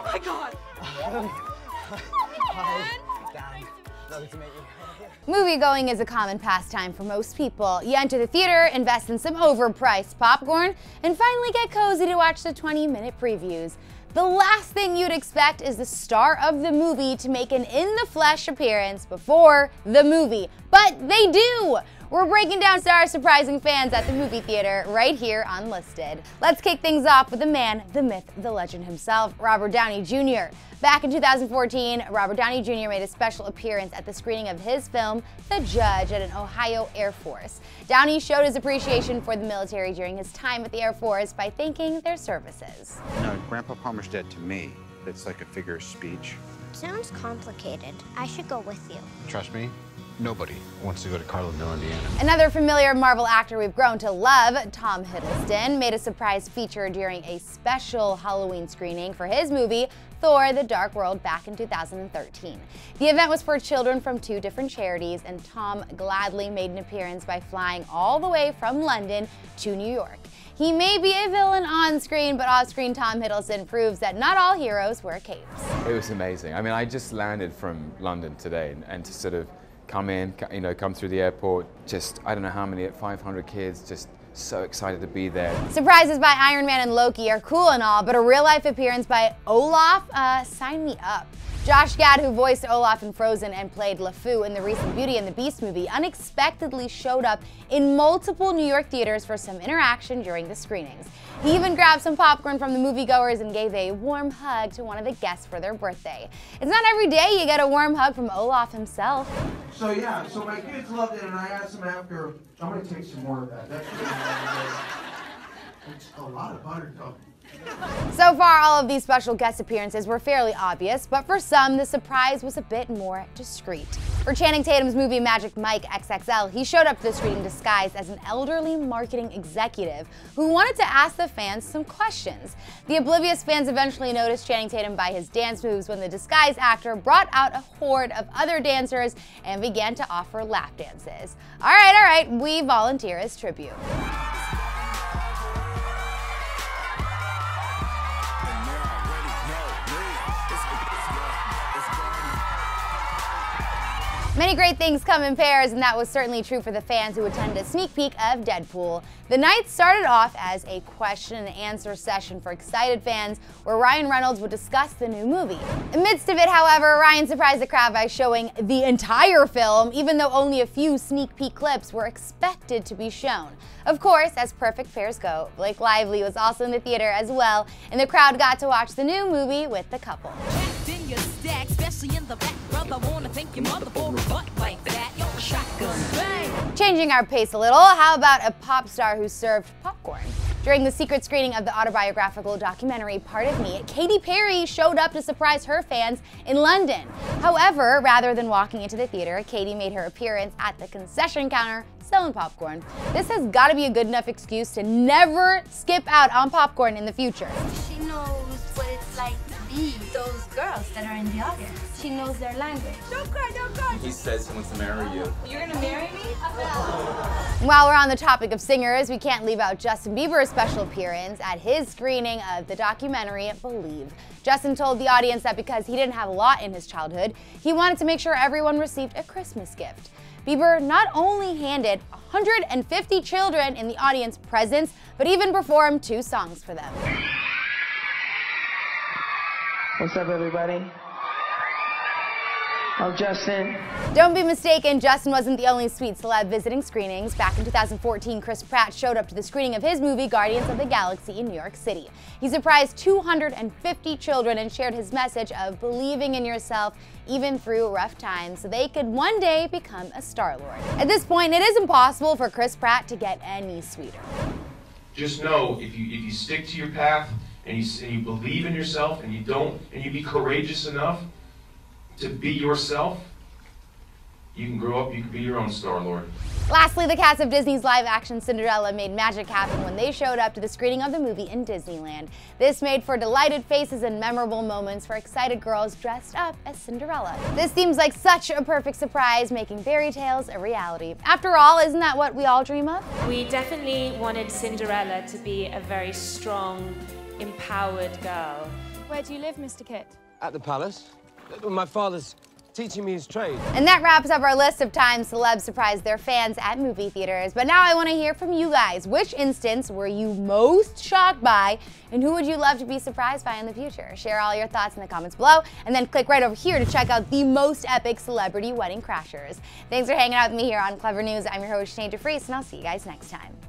my God! Movie-going is a common pastime for most people. You enter the theater, invest in some overpriced popcorn, and finally get cozy to watch the 20-minute previews. The last thing you'd expect is the star of the movie to make an in-the-flesh appearance before the movie, but they do! We're breaking down stars surprising fans at the movie theater right here on Listed. Let's kick things off with the man, the myth, the legend himself, Robert Downey Jr. Back in 2014, Robert Downey Jr. made a special appearance at the screening of his film, The Judge, at an Ohio Air Force. Downey showed his appreciation for the military during his time at the Air Force by thanking their services. No, Grandpa Palmer's dead to me. It's like a figure of speech. Sounds complicated. I should go with you. Trust me, nobody wants to go to Carlo Mill, Indiana. Another familiar Marvel actor we've grown to love, Tom Hiddleston, made a surprise feature during a special Halloween screening for his movie, Thor: The Dark World, back in 2013. The event was for children from 2 different charities, and Tom gladly made an appearance by flying all the way from London to New York. He may be a villain on screen, but off screen Tom Hiddleston proves that not all heroes wear capes. It was amazing. I mean, I just landed from London today, and to sort of come in, come through the airport, just, I don't know how many, 500 kids, just so excited to be there. Surprises by Iron Man and Loki are cool and all, but a real-life appearance by Olaf, sign me up. Josh Gad, who voiced Olaf in Frozen and played LeFou in the recent Beauty and the Beast movie, unexpectedly showed up in multiple New York theaters for some interaction during the screenings. He even grabbed some popcorn from the moviegoers and gave a warm hug to one of the guests for their birthday. It's not every day you get a warm hug from Olaf himself. So yeah, so my kids loved it, and I asked them after, I'm gonna take some more of that. That's it's a lot of butter, though. So far, all of these special guest appearances were fairly obvious, but for some, the surprise was a bit more discreet. For Channing Tatum's movie Magic Mike XXL, he showed up to the screening disguised as an elderly marketing executive who wanted to ask the fans some questions. The oblivious fans eventually noticed Channing Tatum by his dance moves when the disguised actor brought out a horde of other dancers and began to offer lap dances. All right, we volunteer as tribute. Many great things come in pairs, and that was certainly true for the fans who attended a sneak peek of Deadpool. The night started off as a question and answer session for excited fans where Ryan Reynolds would discuss the new movie. Amidst of it, however, Ryan surprised the crowd by showing the entire film, even though only a few sneak peek clips were expected to be shown. Of course, as perfect pairs go, Blake Lively was also in the theater as well, and the crowd got to watch the new movie with the couple. Changing our pace a little, how about a pop star who served popcorn? During the secret screening of the autobiographical documentary Part of Me, Katy Perry showed up to surprise her fans in London. However, rather than walking into the theater, Katy made her appearance at the concession counter selling popcorn. This has got to be a good enough excuse to never skip out on popcorn in the future. She knows what it's like to be those girls that are in the audience. She knows their language. Don't cry, don't cry. He says he wants to marry you. You're gonna marry me? While we're on the topic of singers, we can't leave out Justin Bieber's special appearance at his screening of the documentary Believe. Justin told the audience that because he didn't have a lot in his childhood, he wanted to make sure everyone received a Christmas gift. Bieber not only handed 150 children in the audience presents, but even performed 2 songs for them. What's up, everybody? I'm Justin. Don't be mistaken, Justin wasn't the only sweet celeb visiting screenings. Back in 2014, Chris Pratt showed up to the screening of his movie Guardians of the Galaxy in New York City. He surprised 250 children and shared his message of believing in yourself even through rough times so they could one day become a Star-Lord. At this point, it is impossible for Chris Pratt to get any sweeter. Just know, if you stick to your path and you believe in yourself and you be courageous enough to be yourself, you can grow up, you can be your own Star-Lord. Lastly, the cast of Disney's live-action Cinderella made magic happen when they showed up to the screening of the movie in Disneyland. This made for delighted faces and memorable moments for excited girls dressed up as Cinderella. This seems like such a perfect surprise, making fairy tales a reality. After all, isn't that what we all dream of? We definitely wanted Cinderella to be a very strong, empowered girl. Where do you live, Mr. Kit? At the palace. My father's teaching me his trade. And that wraps up our list of times celebs surprised their fans at movie theaters. But now I want to hear from you guys. Which instance were you most shocked by, and who would you love to be surprised by in the future? Share all your thoughts in the comments below, and then click right over here to check out the most epic celebrity wedding crashers. Thanks for hanging out with me here on Clevver News. I'm your host, Sinead DeFries, and I'll see you guys next time.